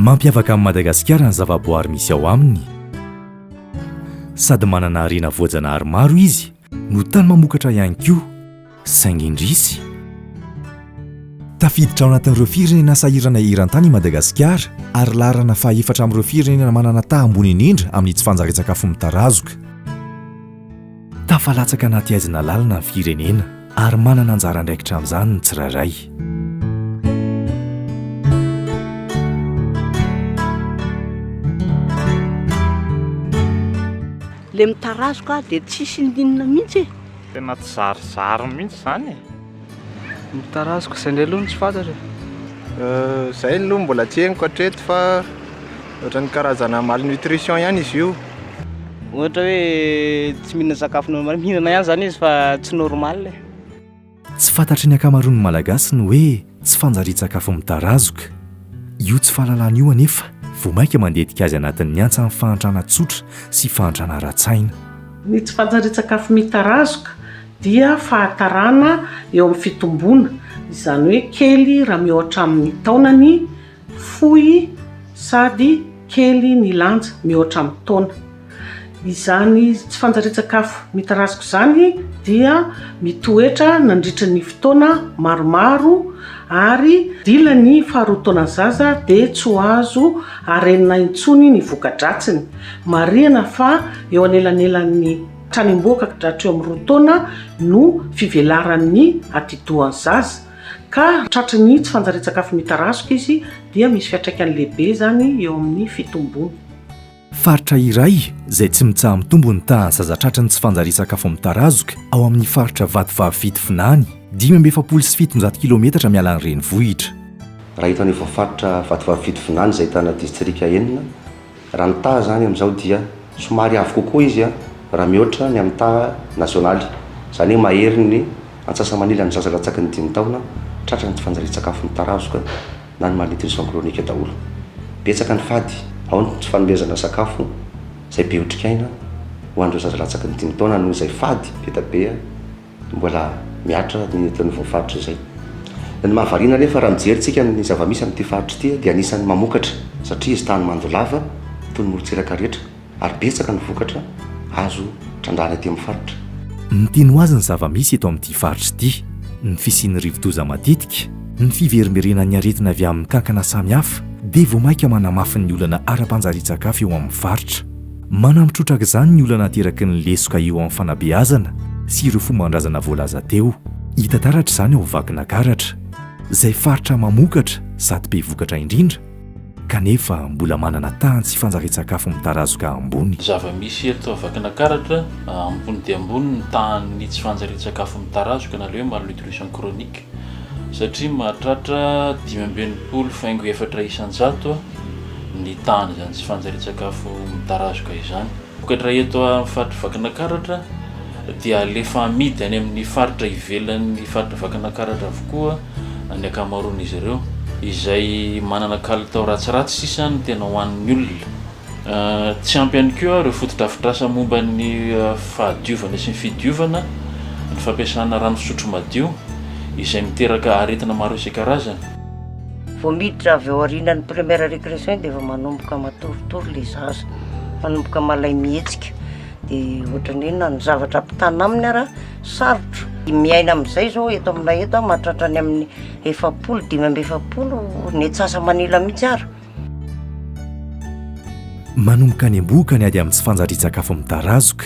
mampiavaka amin'ny Madagasikara ny zavaboary misy ao aminy. Sady manana harena voajanahary maro izy, no tany mamokatra ihany koa, saingy indrisy. Tafiditra ao anatin'ireo firenena sahirana eran-tany Madagasikara, ary laharana faha-efatra amin'ireo firenena manana taha ambony indrindra amin'ny tsifanjariantsakafo mitarazoka. Tafalatsaka anaty aizina lalina ny firenena, ary manana anjara andraikitra amin'izany ny tsirairay. Le mitarazoka dia tsisy ndinina mihitsy. Tena tsy zarizary mihitsy izany e. Mitarazoka izay indray aloha ny tsy fantatra. Izay aloha mbola tsy henoko hatreto fa ohatran'ny karazana malnutrition ihany izy io. Ohatra hoe tsy mihinana sakafo normal, mihinana ihany izany izy fa tsy normal. Tsy fantatry ny ankamaroan'ny malagasy ny hoe tsy fanjarian-tsakafo mitarazoka. Io tsy fahalalana io anefa vao maika mandetika azy anatin'ny antsa amin'ny fahantrana tsotra sy fahantrana ara-tsaina. Ny tsy fanjarian-tsakafo mitarazoka dia fahatarana eo amin'ny fitomboana, izany hoe kely raha mihoatra amin'ny taonany, fohy sady kely ny lanja mihoatra amin'ny taona. Izany tsy fanjarian-tsakafo mitarazoka izany dia mitoetra nandritra ny fotoana maromaro, ary dila ny faharoa zaza dia tsy ho azo harena intsony ny voka-dratsiny. Marihana fa eo anelanelan'ny tranom-boka hatreo amin'ny roa taona no fivelaran'ny atidohan'ny zaza, ka tratry ny tsy fanjarian-tsakafo mitarazoka izy dia misy fiantraikany lehibe zany eo amin'ny fitomboana. Faritra iray izay tsy mitsaha mitombo ny tahan'ny zaza-tratry ny tsy fanjarian-tsakafo mitarazoka ao amin'ny faritra Vatovavy Finany, 570 kilometatra miala ny renivohitra. Raha hita ny faritra Vatovavy Finany izay tana distrika enina, raha ny taha zany amin'izao dia somary avo kokoa izy raha mihoatra ny amin'ny taha nasionaly, izany hoe mahery ny antsasamanila ny zaza latsaky ny 5 taona tratra ny tsy fanjarian-tsakafo mitarazoka na ny malnutrition chronique daholo. Betsaka ny fady, ao ny tsy fanomezana sakafo izay be otrikaina ho an'ireo zaza latsaky ny 5 taona noho izay fady betabe mbola miatra ny eton'ny voafaritra izay. Ny mahavariana nefa raha mijeritsika ny zava-misy amin'ity faritra ity dia anisan'ny mamokatra, satria izy tany mandolava toy ny morotsiraka rehetra, ary betsaka ny vokatra azo trandrana ety amin'ny faritra. Ny teny ho azy ny zava-misy eto amin'ity faritra ity, ny fisian'ny rivo-doza matetika, ny fiverimerenan'ny aretina avy amin'ny kankana samihafa, dia vao maika manamafy ny olana ara-panjarian-tsakafo eo amin'ny faritra. Manampitrotraka izany ny olana ateraky ny lesoka eo amin'ny fanabeazana sy ireo fomban-drazana voalaza teo. Hita taratra izany ao vakina karatra, izay faritra mamokatra sady be vokatra indrindra, kanefa mbola manana tahany sy fanjarian-tsakafo mitarazoka ambony. Zava-misy eto vakina karatra, ambony dia ambony ny tahany tsy fanjarian-tsakafo mitarazoka na hoe malnutrition chronique, satria mahatratra 520,400 ny tahany izany tsy fanjarian-tsakafo mitarazoka izany. Vokatra eto amin'ny faritra vakina karatra dia alefa amidy any amin'ny faritra ivelan'ny faritra vakina karatra avokoa ny ankamaroan'izy ireo, izay manana kalitao ratsiratsy sisa ny tena hoan'ny olona. Tsy ampy ihany koa ireo fotodrafitrasa momba ny fahadiovana sy ny fidiovana, ny fampiasana rano fisotro madio izay miteraka aretina maro isan-karazany. Vao miditra avy eo aorianan'ny première récréation dia efa manomboka matoritory le zaza, manomboka malay mihetsika, dia ohatran'ny hoe na ny zavatra ampitana aminy ara sarotra. Miaina amin'izay zao eto aminay eto mahatratra ny amin'ny 770 ny antsasamanila mihitsy ara. Manomboka any am-boka ny ady amin'ny tsy fanjarian-tsakafo mitarazoka,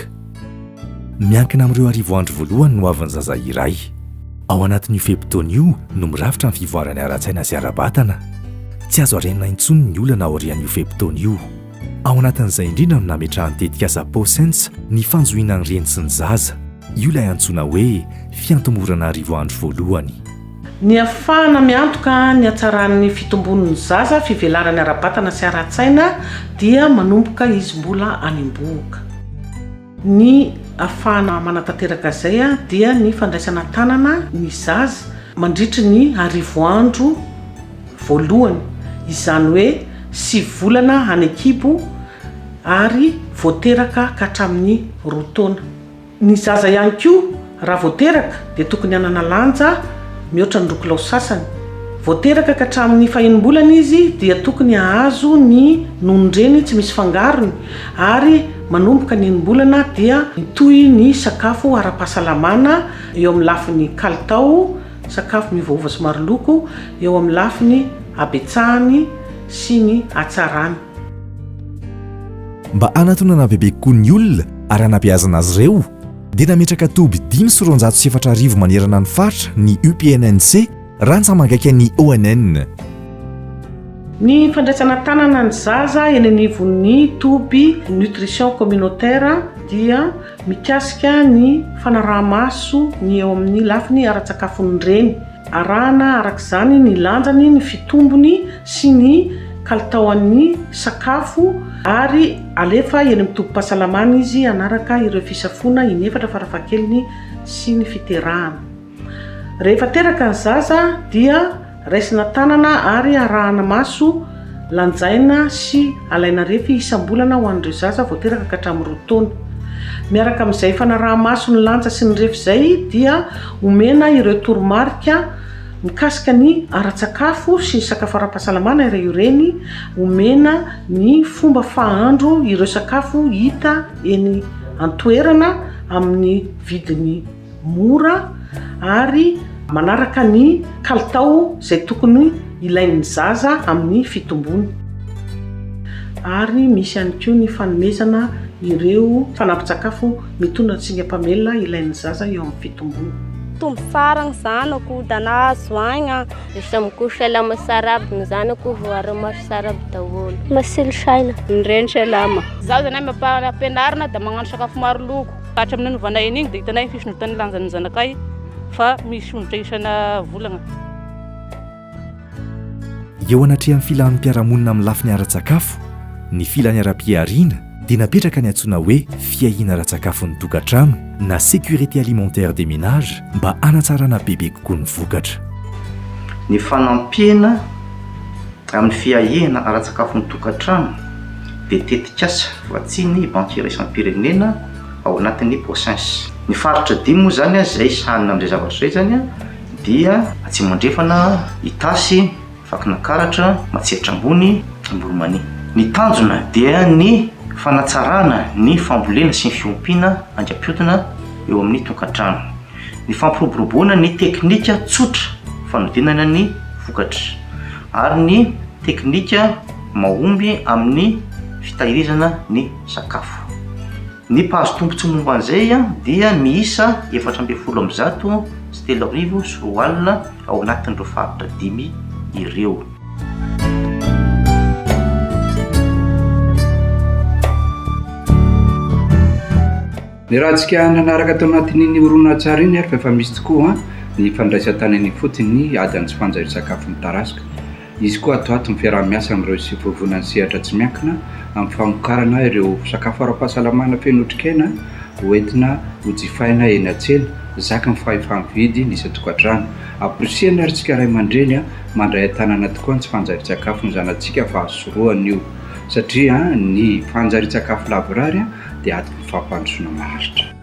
miankina amin'ireo arivo andro voalohany no avin'ny zaza iray. Ao anatin'io fepitaona io no mirafitra ny fivoarany ara-tsaina sy ara-batana. Tsy azo harena intsony ny olana ao aorian'io fepitaona io. Ao anatin'izay indrindra no nametrahany tetika zaposensa ny fanjohiana ny reny sy ny zaza. Io ilay antsoina hoe fiantomorana arivo andro voalohany. Ny ahafahana miantoka ny hatsaran'ny fitombon'ny zaza, fivelarany ara-batana sy ara-tsaina dia manomboka izy mbola any am-boka. Ny ahafahana manatanteraka izay dia ny fandraisana tanana ny zaza mandritry ny arivo andro voalohany, izany hoe 9 volana any an-kibo ary voateraka ka hatramin'ny 2 taona. Ny zaza ihany koa raha voateraka dia tokony hanana lanja mihoatra ny 2 kilao sasany, voateraka ka hatramin'ny fahinom-bolana izy dia tokony ahazo ny nonondreny tsy misy fangarony ary manomboka ny enim-bolana dia mitoy ny sakafo ara-pahasalamana eo amin'ny lafiny kalitao, sakafo mivaova sy maro loko, eo amin'ny lafiny abetsahany sy ny hatsarany. Mba anatonana bebe kokoa ny olona ary hanabeazana azy ireo dia nametraka toby 5,700 manerana ny faritra ny UPNNC rantsa mangaika ny ONN. Ny fandraisana tanana ny zaza eny anivon'ny toby nutrition communautaire dia mikasika ny fanaraha-maso ny eo amin'ny lafiny ara-tsakafony reny. Arahana arak'izany ny lanjany, ny fitombony sy ny kalitaon'ny sakafo ary alefa eny amin'ny tobim-pahasalamana izy anaraka ireo fisafona inefatra farafahakeliny sy ny fiterahana. Rehefa teraka ny zaza dia raisina tanana ary arahana maso, lanjaina sy alaina refy isam-bolana ho an'ireo zaza voateraka ka hatramin'ny 2 taona. Miaraka amin'izay fanaraha-maso ny lanja sy ny refy izay dia omena ireo toromarika mikasika ny ara-tsakafo sy ny sakafo ara-pahasalamana ireo ireny, omena ny fomba fahandro ireo sakafo hita eny antoerana amin'ny vidiny mora ary manaraka ny kalitao izay tokony ilain'ny zaza amin'ny fitombony. Ary misy ihany koa ny fanomezana ireo fanampin-tsakafo mitondra ny singam-pamelona ilain'ny zaza eo amin'ny fitombony. Tombo saragny zanako dana zoagna samiko salama saraby ny zanako voary maso saraby daholo masilo saina nireny salama zaho zanay mampianarina da magnano sakafo maro loko hatramin'ny novana iny igny dia hitanay fisonotany lanjan'ny zanakay fa misy onitra isana volagna. Eo anatrehan'ny filan'ny mpiaramonina amin'ny lafiny ara-tsakafo, ny filany ara-piariana dia napetraka ny antsoina hoe fiahiana ara-tsakafo ny tokantrano na sécurité alimentaire des ménages mba hanatsarana bebe kokoa ny vokatra. Ny fanampiana amin'ny fiahiana ara-tsakafo ny tokantrano dia tetikasa vatsiny banque iraisany firenena ao anatin'ny posince. Ny faritra 5 moa zany izay sahanina amin'izay zavatra izay zany dia tsy mandrefana itasy, fakinakaratra, matsiritra ambony, amboromania. Ny tanjona dia ny fanatsarana ny fambolena sy ny fiompiana andram-piodina eo amin'ny tokantrano. Ny fampiroboroboana ny teknika tsotra fanodinana ny vokatra ary ny teknika mahomby amin'ny fitahirizana ny sakafo. Ny mpahazo tombontsoa momba an'izay dia miisa 420 sy 3,000 sy 4 alina ao anatin'ireo faritra 5 ireo. Ny rahantsika nanaraka tao anatin'ny horonan-tsara iny ary fa misy tokoa ny fandraisan-tany fotony ady ny tsifanjariantsakafo mitarazoka. Izy koa ato ny fiaraha-miasa amin'ireo sy vovonan'ny sehatra tsy miankina amin'ny famokarana ireo sakafo ara-pahasalamana feno otrikaina hoentina hojifaina eny an-tsena zaka ny fahefa-mividy ny isan-tokantrano. Aporisiana ary tsika ray aman-dreny mandray an-tanana tokoa ny tsifanjariantsakafo ny zanantsika fa azoroany io satria ny fanjariantsakafo lavorary dia ato ny fampandrosoana maharitra.